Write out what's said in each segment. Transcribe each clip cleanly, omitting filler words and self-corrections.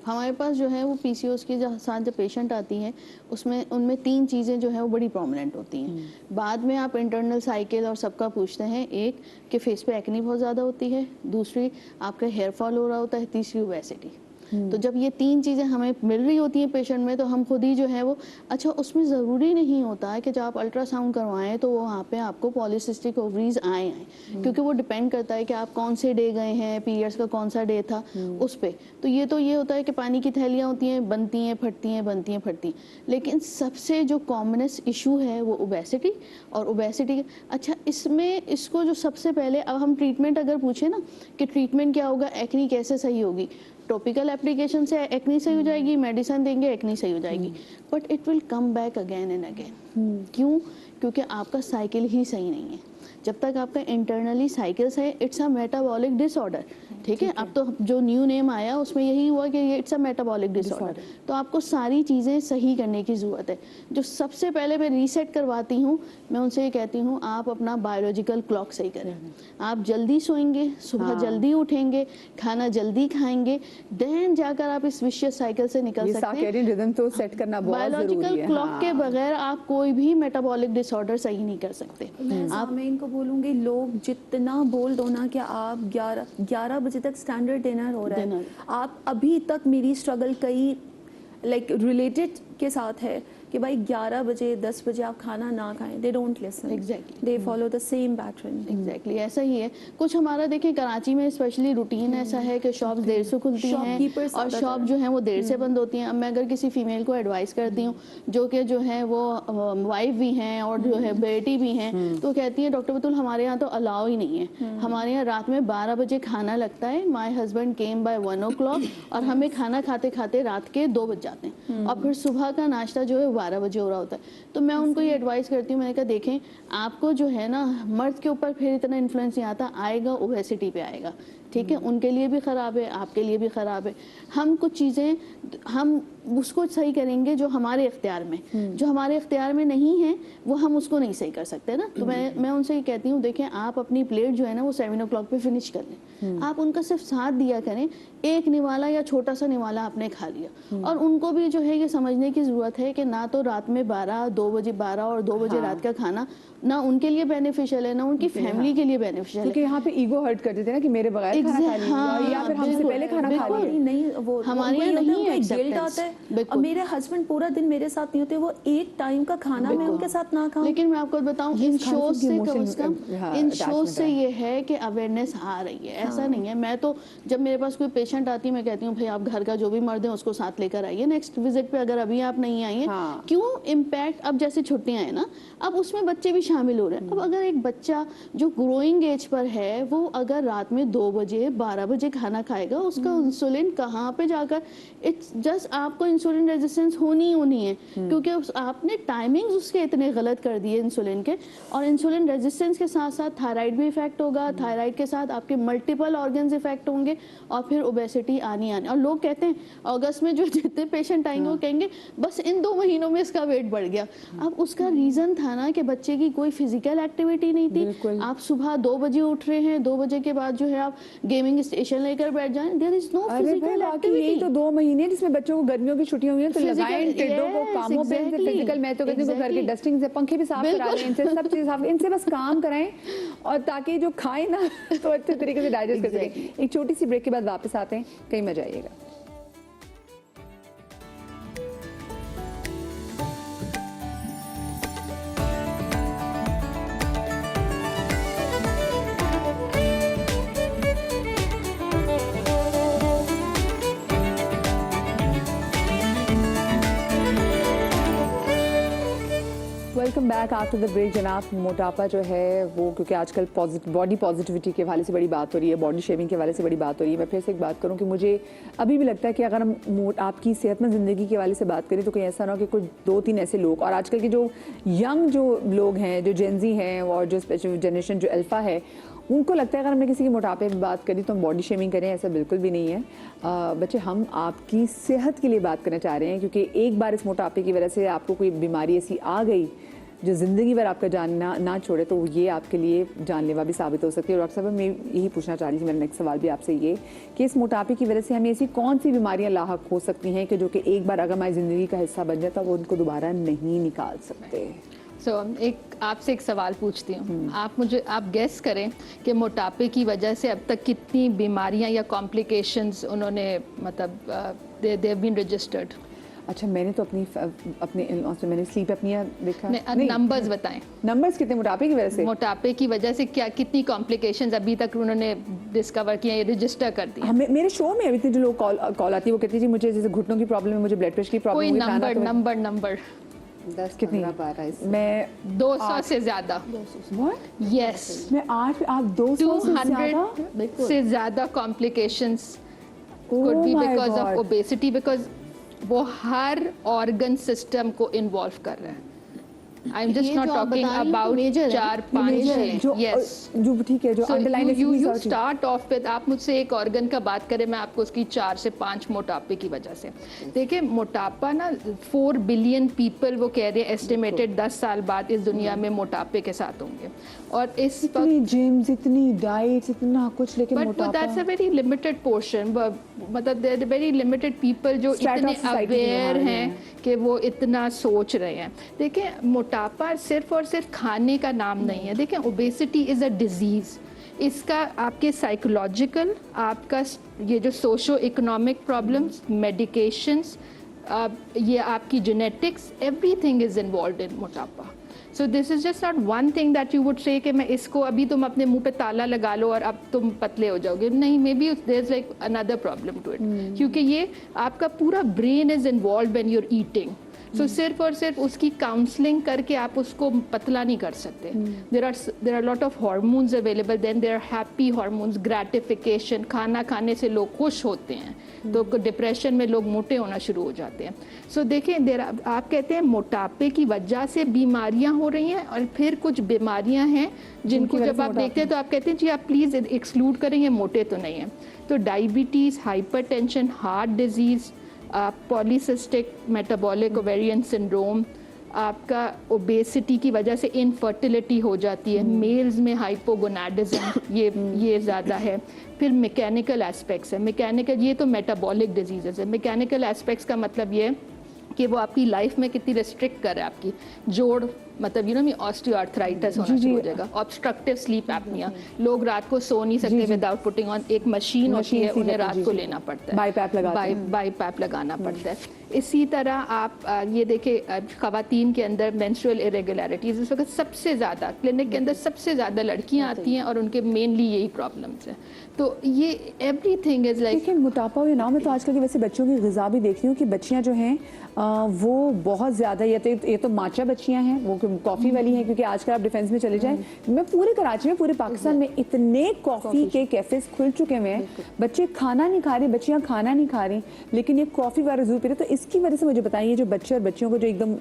हमारे पास जो है वो पीसीओएस के साथ जब पेशेंट आती हैं उसमें उनमें 3 चीज़ें जो है वो बड़ी प्रोमिनेंट होती हैं। बाद में आप इंटरनल साइकिल और सबका पूछते हैं। एक कि फेस पे एक्ने बहुत ज़्यादा होती है, दूसरी आपका हेयर फॉल हो रहा होता है, तीसरी ओबेसिटी। तो जब ये 3 चीज़ें हमें मिल रही होती हैं पेशेंट में, तो हम खुद ही जो है वो अच्छा, उसमें ज़रूरी नहीं होता है कि जब आप अल्ट्रासाउंड करवाएं तो वो वहाँ पे आपको पॉलीसिस्टिक ओवरीज आए, क्योंकि वो डिपेंड करता है कि आप कौन से डे गए हैं, पीरियड्स का कौन सा डे था उस पे। तो ये होता है कि पानी की थैलियाँ होती हैं, बनती हैं, फटती हैं, बनती हैं, फटती हैं। लेकिन सबसे जो कॉमनेस्ट इशू है वो ओबेसिटी और ओबेसिटी। अच्छा, इसमें इसको जो सबसे पहले अब हम ट्रीटमेंट अगर पूछे ना कि ट्रीटमेंट क्या होगा, एक्नी कैसे सही होगी, टॉपिकल एप्लीकेशन से एक्नी सही हो जाएगी, मेडिसिन देंगे एक्नी सही हो जाएगी, but it will come back again and again. क्यों? क्योंकि आपका साइकिल ही सही नहीं है। जब तक आपका इंटरनली साइकिल्स है, इट्स अ मेटाबॉलिक डिसऑर्डर। ठीक है, अब तो जो न्यू नेम आया उसमें यही हुआ कि ये इट्स अ मेटाबॉलिक डिसऑर्डर। तो आपको सारी चीज़ें सही करने की ज़रूरत है। जो सबसे पहले मैं रीसेट करवाती हूँ, मैं उनसे ये कहती हूँ आप अपना बायोलॉजिकल क्लॉक सही करें। आप जल्दी सोएंगे, सुबह जल्दी उठेंगे, खाना जल्दी खाएंगे, देन जाकर आप इस विशियस साइकिल से निकल सकते हैं। रिदम तो सेट करना बहुत बायोलॉजिकल जरूरी है। क्लॉक के बगैर आप कोई भी मेटाबॉलिक डिसऑर्डर सही नहीं कर सकते। मैं इनको बोलूँगी, लोग जितना बोल दो ना कि आप 11 बजे तक स्टैंडर्ड डिनर हो रहा है, आप अभी तक मेरी स्ट्रगल कई रिलेटेड के साथ है कि भाई 11 बजे 10 बजे आप खाना ना खाएं, they don't listen, exactly they follow the same pattern. Exactly ऐसा ही है। कुछ हमारा देखिए कराची में स्पेशली रूटीन ऐसा है कि शॉप्स देर से खुलती हैं और शॉप जो है वो देर से बंद होती हैं। अब मैं अगर किसी फीमेल को एडवाइस करती हूँ जो कि जो है वो वाइफ भी हैं और जो है बेटी भी हैं, तो कहती है डॉक्टर बतूल हमारे यहाँ तो अलाउ ही नहीं है, हमारे यहाँ रात में 12 बजे खाना लगता है, my husband came by 1 o'clock और हमें खाना खाते खाते रात के 2 बज जाते हैं और फिर सुबह का नाश्ता जो है 12 बजे हो रहा होता है। तो मैं उनको ये एडवाइस करती हूँ, मैंने कहा देखें आपको जो है ना मर्द के ऊपर फिर इतना इन्फ्लुएंस नहीं आता, आएगा ओबेसिटी पे आएगा। ठीक है, उनके लिए भी ख़राब है, आपके लिए भी ख़राब है। हम कुछ चीज़ें हम उसको सही करेंगे जो हमारे इख्तियार में, जो हमारे इख्तियार में नहीं है वो हम उसको नहीं सही कर सकते ना। तो मैं उनसे ये कहती हूँ देखें आप अपनी प्लेट जो है ना वो 7 o'clock पे फिनिश कर लें, आप उनका सिर्फ साथ दिया करें, एक निवाला या छोटा सा निवाला आपने खा लिया। और उनको भी जो है ये समझने की ज़रूरत है कि ना तो रात में 2 बजे 12 और 2 बजे रात का खाना ना उनके लिए बेनिफिशियल है ना उनकी फैमिली के लिए बेनिफिशियल है। क्योंकि यहाँ पे ईगो हर्ट कर देते हैं ना कि मेरे बगैर खाना खा लिया या फिर हमसे पहले खाना खा लिया। नहीं, वो हमारे यहाँ नहीं है, गिल्ट आता है। अब मेरे हस्बैंड पूरा दिन मेरे साथ नहीं होते, वो एक टाइम का खाना मैं उनके साथ ना खाऊं। लेकिन मैं आपको बताऊं इन शोज से कम से कम इन शोज से ये है कि अवेयरनेस आ रही है। ऐसा नहीं है, मैं तो जब मेरे पास कोई पेशेंट आती है मैं कहती हूँ भाई आप घर का जो भी मर्द है उसको साथ लेकर आइए नेक्स्ट विजिट पे, अगर अभी आप नहीं आई हैं। क्यों? इम्पैक्ट अब जैसे छुट्टियां हैं ना, अब उसमें बच्चे भी शामिल हो रहे हैं। अब अगर एक बच्चा जो ग्रोइंग एज पर है वो अगर रात में 2 बजे 12 बजे खाना खाएगा, उसका इंसुलिन कहाँ पे जाकर, इट्स जस्ट आपको इंसुलिन रेजिस्टेंस होनी है क्योंकि आपने टाइमिंग्स उसके इतने गलत कर दिए इंसुलिन के। और इंसुलिन रेजिस्टेंस के साथ साथ थायराइड भी इफेक्ट होगा, थायराइड के साथ आपके मल्टीपल ऑर्गन्स इफेक्ट होंगे और फिर ओबेसिटी आनी। और लोग कहते हैं अगस्त में जो जितने पेशेंट आएंगे वो कहेंगे बस इन 2 महीनों में इसका वेट बढ़ गया। अब उसका रीजन था ना कि बच्चे की कोई फिजिकल एक्टिविटी नहीं थी। आप सुबह 2 बजे उठ रहे हैं, 2 बजे के बाद जो है आप गेमिंग स्टेशन लेकर बैठ जाएं, there is no physical activity. यही तो 2 महीने जिसमें बच्चों को गर्मियों की छुट्टियां हुई हैं तो लगाएं टिड्डों को कामों पे। फिजिकल मैं तो कहती हूँ घर की डस्टिंग से, पंखे भी साफ करा लें, इनसे सब चीज़ साफ, इनसे बस काम कराएं और ताकि जो खाएं ना तो अच्छे तरीके से डाइजेस्ट कर सकें। एक छोटी सी ब्रेक के बाद वापस आते हैं, कहीं मजा आइएगा। Welcome back after the break. जनाब, मोटापा जो है वो क्योंकि आजकल बॉडी पॉजिटिविटी के हवाले से बड़ी बात हो रही है, बॉडी शेविंग के हवाले से बड़ी बात हो रही है। मैं फिर से एक बात करूं कि मुझे अभी भी लगता है कि अगर हम आपकी सेहतमंद ज़िंदगी के हवाले से बात करें तो कहीं ऐसा ना हो कि कुछ 2-3 ऐसे लोग, और आजकल के जो यंग जो लोग हैं, जो जेनजी हैं और जो स्पेशल जनरेशन जो अल्फ़ा है, उनको लगता है अगर हमने किसी के मोटापे की बात करी तो हम बॉडी शेमिंग करें। ऐसा बिल्कुल भी नहीं है बच्चे, हम आपकी सेहत के लिए बात करना चाह रहे हैं क्योंकि एक बार इस मोटापे की वजह से आपको कोई बीमारी ऐसी आ गई जो ज़िंदगी भर आपका जान ना छोड़े, तो ये आपके लिए जानलेवा भी साबित हो सकती है। और डॉक्टर साहब, मैं यही पूछना चाह रही थी, मेरा नेक्स्ट सवाल भी आपसे ये कि इस मोटापे की वजह से हमें ऐसी कौन सी बीमारियां लाहक हो सकती हैं कि जो कि एक बार अगर हमारी ज़िंदगी का हिस्सा बन जाए तो वो उनको दोबारा नहीं निकाल सकते? आपसे एक सवाल पूछती हूँ, आप गेस करें कि मोटापे की वजह से अब तक कितनी बीमारियां या कॉम्प्लिकेशंस उन्होंने मतलब दे हैव बीन रजिस्टर्ड। अच्छा, मैंने तो अपने मैंने स्लीप एपनिया देखा। नंबर्स बताएं, नंबर्स कितने मोटापे की वजह से? मोटापे की वजह से कितनी कॉम्प्लिकेशंस अभी तक उन्होंने डिस्कवर किया, रजिस्टर कर दिया। मेरे शो में अभी जो लोग कॉल आती है वो कहती है मुझे जैसे घुटनों की प्रॉब्लम है, मुझे ब्लड प्रेशर की प्रॉब्लम है। कोई नंबर 10 कितनी? 12 मैं 200 से ज्यादा। यस, मैं 8, आप 200 से ज्यादा complications could be because of obesity, because वो हर ऑर्गन सिस्टम को इन्वॉल्व कर रहा है। I am just not talking about 4-5 yes जो ठीक है, जो underline you start of with, आप मुझसे एक ऑर्गन का बात करें, मैं आपको उसकी 4 से 5 मोटापे की वजह से। देखिए, मोटापा ना 4 बिलियन पीपल वो कह रहे हैं एस्टिमेटेड 10 साल बाद इस दुनिया में मोटापे के साथ होंगे। और इस इतनी जिम्स, इतनी डाइट्स, इतना कुछ, लेकिन मोटापा that's a very limited portion, मतलब there are very limited people जो इतने अवेयर हैं कि वो इतना सोच रहे हैं। देखिए, मोटापा सिर्फ और सिर्फ खाने का नाम नहीं है। देखिए, ओबेसिटी इज़ अ डिजीज़। इसका आपके साइकोलॉजिकल, आपका ये जो सोशो इकोनॉमिक प्रॉब्लम्स, मेडिकेशंस, ये आपकी genetics, everything is involve in मोटापा। So this is just not one thing that you would say कि मैं इसको अभी तुम अपने मुंह पे ताला लगा लो और अब तुम पतले हो जाओगे। नहीं, maybe there is like another problem to it, क्योंकि ये आपका पूरा brain is involve when you are eating. So सिर्फ और सिर्फ उसकी काउंसलिंग करके आप उसको पतला नहीं कर सकते। There are lot of hormones available, then there are happy hormones, gratification, खाना खाने से लोग खुश होते हैं, तो डिप्रेशन में लोग मोटे होना शुरू हो जाते हैं। सो देखें, आप कहते हैं मोटापे की वजह से बीमारियां हो रही हैं, और फिर कुछ बीमारियां हैं जिनको जब आप देखते हैं तो आप कहते हैं जी आप प्लीज़ एक्सक्लूड करें, ये मोटे तो नहीं है। तो diabetes, hypertension, heart disease, polycystic metabolic ovarian syndrome, आपका ओबेसिटी की वजह से इनफर्टिलिटी हो जाती है, मेल्स में हाइपोगोनाडिज्म ये ज़्यादा है। फिर मैकेनिकल एस्पेक्ट्स है, मैकेनिकल ये तो मेटाबॉलिक डिजीज़ है। मैकेनिकल एस्पेक्ट्स का मतलब ये कि वो आपकी लाइफ में कितनी रेस्ट्रिक्ट कर है, आपकी जोड़, मतलब यू नो ऑस्टियोआर्थराइटिस होना शुरू हो जाएगा, ऑब्स्ट्रक्टिव स्लीप एपनिया, लोग रात को सो नहीं सकते विदाउट पुटिंग ऑन, एक मशीन होती है उन्हें रात को लेना पड़ता है, बाईपैप लगाना पड़ता है। इसी तरह आप ये देखें, ख़वातीन के अंदर मेंस्ट्रुअल इरेगुलरिटीज़ इस वक्त सबसे ज़्यादा क्लिनिक के अंदर सबसे ज़्यादा लड़कियाँ आती हैं और उनके मेनली यही प्रॉब्लम्स हैं। तो ये एवरीथिंग इज़ लाइक, लेकिन मोटापा हुए ना, मैं तो आजकल की वैसे बच्चों की ग़िज़ा भी देख रही हूँ कि बच्चियाँ जो हैं वो बहुत ज़्यादा, ये तो माचा बच्चियाँ हैं, वो कॉफ़ी वाली हैं, क्योंकि आजकल आप डिफेंस में चले जाएं, मैं पूरे कराची में, पूरे पाकिस्तान में इतने कॉफ़ी के कैफ़ेज़ खुल चुके हुए हैं, बच्चे खाना नहीं खा रहे, बच्चियाँ खाना नहीं खा रही, लेकिन ये कॉफ़ी वगैरह ज़रूर पी रहे। तो इसकी वजह से मुझे बताइए, जो बच्चे और बच्चियों को जो एकदम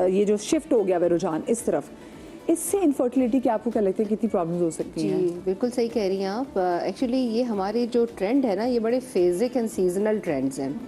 ये जो शिफ्ट हो गया है रुझान इस तरफ, इससे इनफर्टिलिटी की आपको क्या लगता है कितनी प्रॉब्लम्स हो सकती हैं? जी बिल्कुल सही कह रही हैं आप। एक्चुअली ये हमारे जो ट्रेंड है ना, ये बड़े फेजिक एंड सीजनल ट्रेंड्स हैं।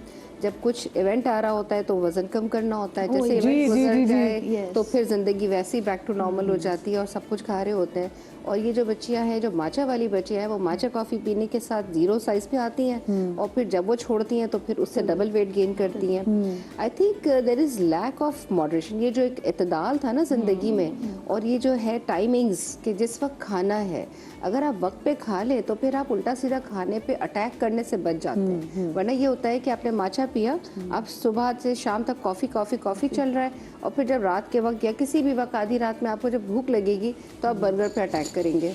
जब कुछ इवेंट आ रहा होता है तो वजन कम करना होता है, जैसे इवेंट गुजर जाए तो फिर ज़िंदगी वैसे ही बैक टू नॉर्मल हो जाती है और सब कुछ खा रहे होते हैं। और ये जो बच्चियां हैं, जो माचा वाली बच्चियां हैं, वो माचा कॉफ़ी पीने के साथ 0 साइज़ पे आती हैं और फिर जब वो छोड़ती हैं तो फिर उससे डबल वेट गेन करती हैं। I think there is lack of moderation. ये जो एक इतदाल था ना ज़िंदगी में, और ये जो है टाइमिंग्स कि जिस वक्त खाना है, अगर आप वक्त पे खा लें तो फिर आप उल्टा सीधा खाने पे अटैक करने से बच जाते हैं। वरना ये होता है कि आपने माचा पिया, आप सुबह से शाम तक कॉफ़ी चल रहा है, और फिर जब रात के वक्त या किसी भी वक्त आधी रात में आपको जब भूख लगेगी तो आप बर्गर पे अटैक करेंगे।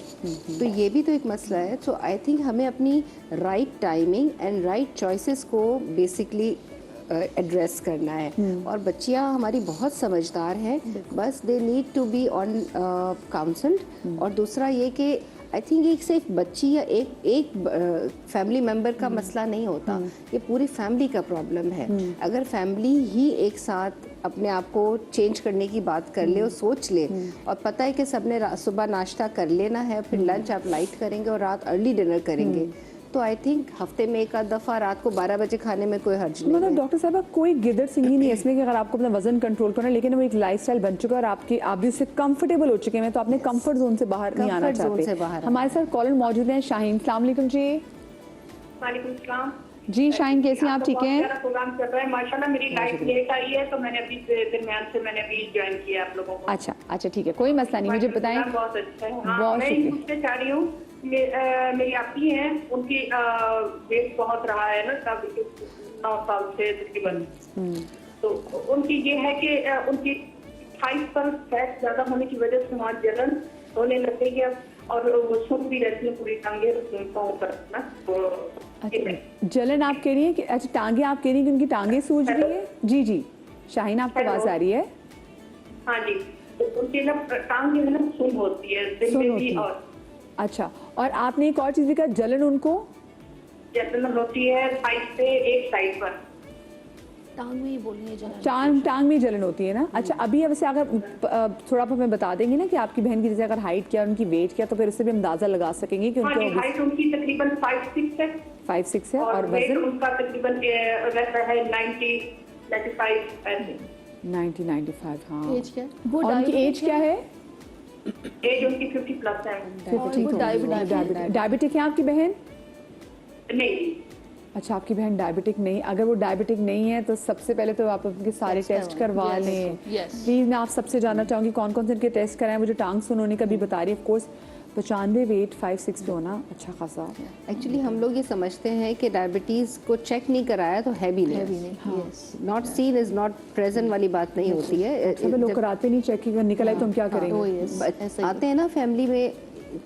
तो ये भी तो एक मसला है। सो आई थिंक हमें अपनी right timing and right choices को बेसिकली एड्रेस करना है। और बच्चियां हमारी बहुत समझदार हैं, बस they need to be on counselled. और दूसरा ये कि आई थिंक एक सिर्फ बच्ची या एक फैमिली मेम्बर का मसला नहीं होता, ये पूरी फैमिली का प्रॉब्लम है। अगर फैमिली ही एक साथ अपने आप को चेंज करने की बात कर ले और सोच ले, और पता है कि सबने सुबह नाश्ता कर लेना है, फिर लंच आप लाइट करेंगे और रात अर्ली डिनर करेंगे, तो आई थिंक हफ्ते में एक आध दफ़ा रात को 12 बजे खाने में कोई हर्ज नहीं मतलब है। डॉक्टर साहब कोई गिदड़ सिंगी नहीं है इसमें कि अगर आपको अपना वजन कंट्रोल करना है, लेकिन वो एक लाइफस्टाइल बन चुका है और आप भी उससे कंफर्टेबल हो चुके हैं, तो अपने कंफर्ट जोन से बाहर नहीं आना चाहते। हमारे साथ कॉलर मौजूद हैं शाहीन। अस्सलाम वालेकुम जी। वालेकुम सलाम जी शाहीन, कैसी हैं आप? ठीक हैं? प्रोग्राम चल रहा है माशाल्लाह। मेरी लाइफ लेट आई है तो मैंने अभी दरमियान से मैंने अभी ज्वाइन किया आप लोगों को। अच्छा अच्छा, ठीक है, कोई मसला नहीं, मुझे बताएं। बहुत अच्छा है। हाँ, बहुत मैं शुक्रिया। पूछना चाह रही हूँ, मेरी आपी हैं, उनकी वेट बहुत रहा है ना, तब 9 साल से तकरीबन। तो उनकी ये है कि उनकी थाइस पर फैट ज्यादा होने की वजह से वहाँ जलन होने लग गई है और वो सुन भी रहती है पूरी टांगे तो अच्छा, जलन आप कह रही हैं कि, अच्छा टांगे आप कह रही हैं कि उनकी टांगे सूज रही है? जी जी शाहीन, आपको आवाज आ रही है? हाँ जी, तो उनकी ना टांग जो है ना सुन होती है दिन में भी। और अच्छा, और आपने एक और चीज भी कहा, जलन उनको जलन होती है साइड पे, एक साइड पर टांग में ही बोलिए जलन। टांग में जलन होती है ना? अच्छा, अभी वैसे अगर थोड़ा आप हमें बता देंगे ना कि आपकी बहन की जैसे अगर हाइट क्या, उनकी वेट क्या, तो फिर उससे भी अंदाजा लगा सकेंगे कि हाँ जी, उनको हाइट उनकी तकरीबन 5'6" है 5'6" है और और वेट वजन उनका तकरीबन रहता है 90-95 ऐसे। 90-95। हाँ, एज क्या है? वो और उनकी एज क्या है? एज उनकी 50+ है। डायबिटिक है आपकी बहन? नहीं, अच्छा, आपकी बहन डायबिटिक नहीं। अगर वो डायबिटिक नहीं है तो सबसे पहले तो आप उनके सारे टेस्ट करवा लें। प्लीज मैं आप सबसे जानना चाहूँगी कौन कौन से इनके टेस्ट कराएं। मुझे टांग सुन होने का भी बता रही है, ऑफ कोर्स 95 वेट 5'6" पे होना अच्छा खासा। एक्चुअली हम लोग ये समझते हैं कि डायबिटीज़ को चेक नहीं कराया तो है भी नहीं। Not seen is not present वाली बात नहीं होती है। सब लोग कराते नहीं चेक, निकल आए तो हम क्या करेंगे? आते हैं ना फैमिली में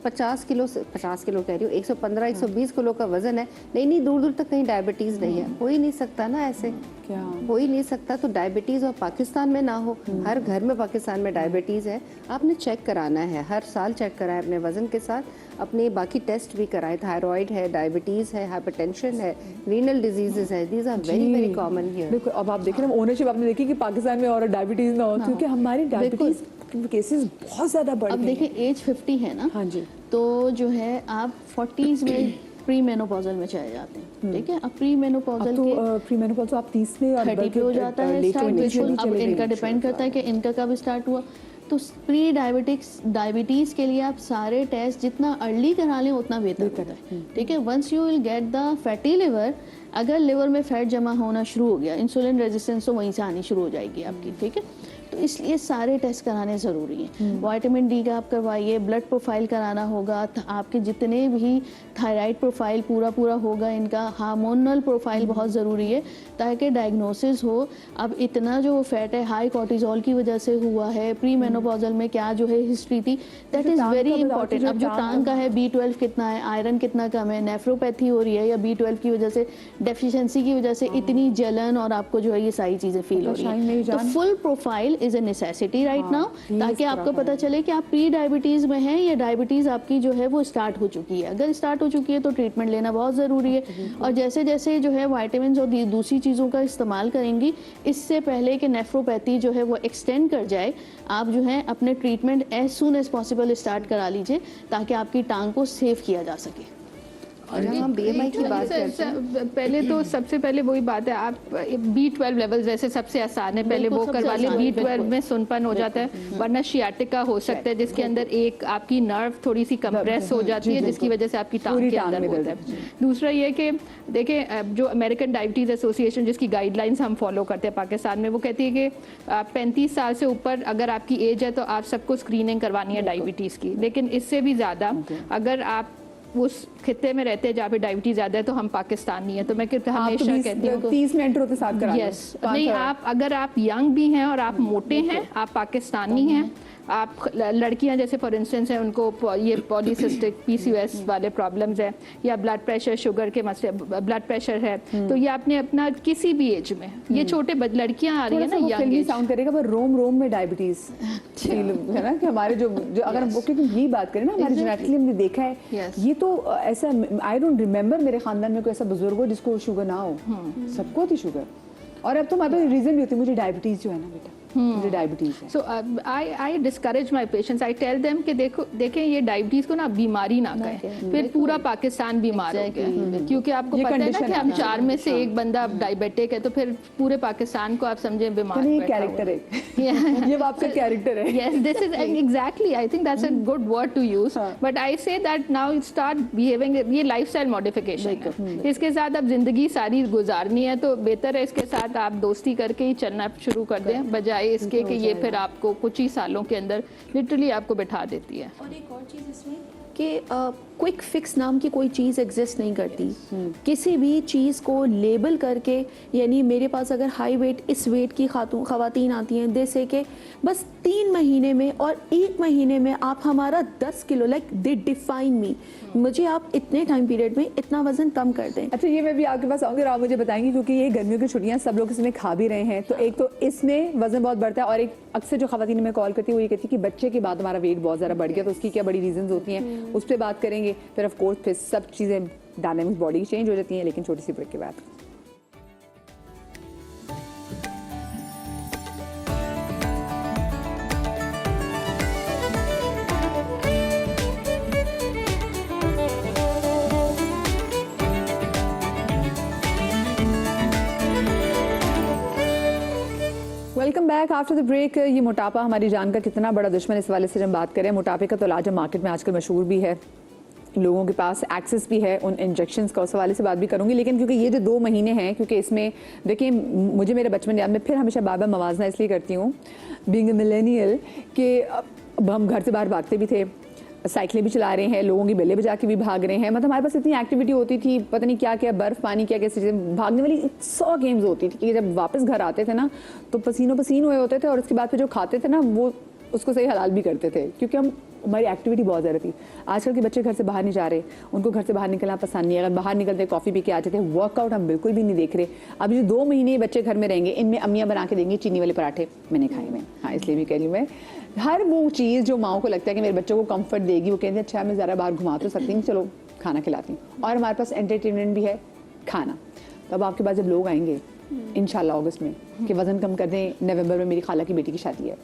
50 किलो कह रही हूँ, 115-120 किलो का वजन है, नहीं दूर दूर तक कहीं डायबिटीज नहीं है। हो ही नहीं सकता ना ऐसे, क्या हो ही नहीं सकता। तो डायबिटीज और पाकिस्तान में ना हो, हर घर में पाकिस्तान में डायबिटीज है। आपने चेक कराना है, हर साल चेक कराएं अपने वजन के साथ, अपने बाकी टेस्ट भी कराएं। थायराइड है, डायबिटीज है, हाइपरटेंशन है, रीनल डिजीजेस है, these are very very common here. बिल्कुल। अब आप देखें ना, ओनरशिप आपने देखी कि पाकिस्तान में और डायबिटीज ना हो, क्योंकि हमारी डायबिटीज केसेस बहुत ज्यादा बढ़ गए। अब देखिए एज 50 है ना, हाँ जी, तो जो है आप 40s में प्री मेनोपॉजल में चले जाते हैं, ठीक है। अब प्री मेनोपॉजल तो प्री मेनोपॉज आप 30 में और 30 पे हो जाता है स्टार्ट। बिल्कुल, अब इनका डिपेंड करता है कि इनका कब स्टार्ट हुआ। तो प्री डायबिटीज के लिए आप सारे टेस्ट जितना अर्ली करा लें उतना बेहतर होता है, ठीक है। Once you will get the fatty liver, अगर लिवर में फैट जमा होना शुरू हो गया, इंसुलिन रेजिस्टेंस तो वहीं से आनी शुरू हो जाएगी आपकी, ठीक है। तो इसलिए सारे टेस्ट कराने ज़रूरी हैं। विटामिन डी का आप करवाइए, ब्लड प्रोफाइल कराना होगा, आपके जितने भी थायराइड प्रोफाइल पूरा होगा, इनका हार्मोनल प्रोफाइल बहुत ज़रूरी है ताकि डायग्नोसिस हो। अब इतना जो फैट है हाई कॉर्टिजोल की वजह से हुआ है, प्री मेनोपॉजल में क्या जो है हिस्ट्री थी, दैट इज़ वेरी इंपॉर्टेंट। अब जो टांग का है, B12 कितना है, आयरन कितना कम है, नेफ्रोपैथी हो रही है या B12 की वजह से डेफिशिएंसी की वजह से इतनी जलन और आपको जो है ये सारी चीज़ें फील हो रही हैं। तो full profile is a necessity right now, ताकि आपको पता चले कि आप प्री डायबिटीज में हैं या डायबिटीज आपकी जो है वो स्टार्ट हो चुकी है। अगर स्टार्ट हो चुकी है तो ट्रीटमेंट लेना बहुत ज़रूरी है। और जैसे जैसे जो है विटामिन और दूसरी चीज़ों का इस्तेमाल करेंगी, इससे पहले कि नेफ्रोपैथी जो है वो एक्सटेंड कर जाए, आप जो है अपने treatment as soon as possible start करा लीजिए ताकि आपकी टांग को सेव किया जा सके। और जहाँ हम BMI की बात करते हैं, पहले तो सबसे पहले वही बात है, आप B12 लेवल्स वैसे सबसे आसान है, पहले वो करवा लें। B12 में सुनपन हो जाता है, वरना शियाटिका हो सकता है जिसके अंदर एक आपकी नर्व थोड़ी सी कंप्रेस हो जाती है जिसकी वजज से आपकी टांग के अंदर होता है। दूसरा ये कि देखें, जो अमेरिकन डायबिटीज़ एसोसिएशन जिसकी गाइडलाइंस हम फॉलो करते हैं पाकिस्तान में, वो कहती है कि 35 साल से ऊपर अगर आपकी एज है तो आप सबको स्क्रीनिंग करवानी है डायबिटीज़ की। लेकिन इससे भी ज़्यादा अगर आप उस खित्ते में रहते हैं जहाँ पे डायबिटीज ज्यादा है तो हम पाकिस्तानी हैं। तो मैं हमेशा कहती हूँ 30 में एंटर होते साथ करा यस नहीं, आप अगर आप यंग भी हैं और आप मोटे हैं, आप पाकिस्तानी हैं, आप लड़कियां जैसे फॉर इंस्टेंस हैं उनको ये पॉलीसिस्टिक PCOS वाले प्रॉब्लम्स हैं या ब्लड प्रेशर, शुगर के मसले, ब्लड प्रेशर है, तो ये आपने अपना किसी भी एज में, ये छोटे लड़कियां आ रही है ना यंग एज, साउंड करेगा पर रोम में डायबिटीज है ना कि हमारे जो अगर हम क्योंकि यही बात करें ना, हमारे जेनेटिकली हमने देखा है ये तो ऐसा, आई डोंट रिमेम्बर मेरे खानदान में कोई ऐसा बुजुर्ग हो जिसको शुगर ना हो, सबको थी शुगर। और अब तो हमारे पास रीजन भी होती है, मुझे डायबिटीज जो है ना बेटा जो डायबिटीज है। So I discourage my patients, I tell them कि देखें ये डायबिटीज को ना बीमारी ना कहें, फिर पूरा पाकिस्तान बीमार हो गया, क्योंकि आपको पता है ना कि हम 4 में से एक बंदा डायबिटिक है, तो फिर पूरे पाकिस्तान को आप समझे बीमार। ये कैरेक्टर है, ये आपका कैरेक्टर है। Yes, this is exactly, I think that's a good word to use, but I say that now start behaving, ये लाइफस्टाइल मॉडिफिकेशन है, इसके साथ अब जिंदगी सारी गुजारनी है, तो बेहतर है इसके साथ आप दोस्ती करके ही चलना शुरू कर दें, बजाय इसके कि ये फिर आपको कुछ ही सालों के अंदर लिटरली आपको बिठा देती है। और एक और चीज़ इसमें कि क्विक फिक्स नाम की कोई चीज़ एग्जिस्ट नहीं करती। किसी भी चीज़ को लेबल करके, यानी मेरे पास अगर हाई वेट इस वेट की ख़वातीन आती हैं, जैसे कि बस 3 महीने में और 1 महीने में आप हमारा 10 किलो, लाइक दे डिफाइन मी, मुझे आप इतने टाइम पीरियड में इतना वजन कम कर दें। अच्छा, ये मैं भी आपके पास आऊँगी और आप मुझे बताएंगे, क्योंकि ये गर्मियों की छुट्टियाँ सब लोग इसमें खा भी रहे हैं, तो एक तो इसमें वजन बहुत बढ़ता है, और एक अक्सर जो खवातीन में कॉल करती है वो ये कहती है कि बच्चे के बाद हमारा वेट बहुत ज़्यादा बढ़ गया, तो उसकी क्या बड़ी रीजंस होती हैं, उस पर बात करेंगे। फिर ऑफ कोर्स फिर सब चीज़ें डायनामिक्स बॉडी की चेंज हो जाती हैं, लेकिन छोटी सी ब्रेक के बाद। Welcome back after the break. ये मोटापा हमारी जान का कितना बड़ा दुश्मन, इस वाले से हम बात करें। मोटापे का तो इलाज मार्केट में आजकल मशहूर भी है, लोगों के पास एक्सेस भी है उन इंजेक्शंस का, उस हवाले से बात भी करूंगी। लेकिन क्योंकि ये जो 2 महीने हैं, क्योंकि इसमें देखिए मुझे मेरे बचपन याद में, फिर हमेशा बार बार मवाजना इसलिए करती हूँ बीइंग अ मिलेनियल कि अब हम घर से बाहर भागते भी थे, साइकिलें भी चला रहे हैं, लोगों की बेलें बजा के भी भाग रहे हैं, मतलब हमारे पास इतनी एक्टिविटी होती थी, पता नहीं क्या क्या, बर्फ़ पानी क्या क्या चीज़ें, भागने वाली 100 गेम्स होती थी कि जब वापस घर आते थे ना तो पसीनों पसीन हुए होते थे, और उसके बाद फिर जो खाते थे ना वो उसको सही हलाल भी करते थे, क्योंकि हमारी एक्टिविटी बहुत ज़्यादा थी। आजकल के बच्चे घर से बाहर नहीं जा रहे, उनको घर से बाहर निकलना पसंद नहीं है, अगर बाहर निकलते कॉफ़ी पी के आते थे, वर्कआउट हम बिल्कुल भी नहीं देख रहे। अब जो 2 महीने बच्चे घर में रहेंगे, इनमें अम्मियाँ बना के देंगी चीनी वाले पराठे, मैंने खाए में, हाँ इसलिए भी कह रही हूँ मैं, हर वो चीज़ जो माओ को लगता है कि मेरे बच्चों को कंफर्ट देगी, वो कहते हैं अच्छा मैं ज़रा बाहर घुमा तो सकती हूँ, चलो खाना खिलाती हूँ, और हमारे पास एंटरटेनमेंट भी है, खाना। तो अब आपके पास जब लोग आएंगे इंशाल्लाह अगस्त में कि वज़न कम कर दें, नवंबर में मेरी खाला की बेटी की शादी है,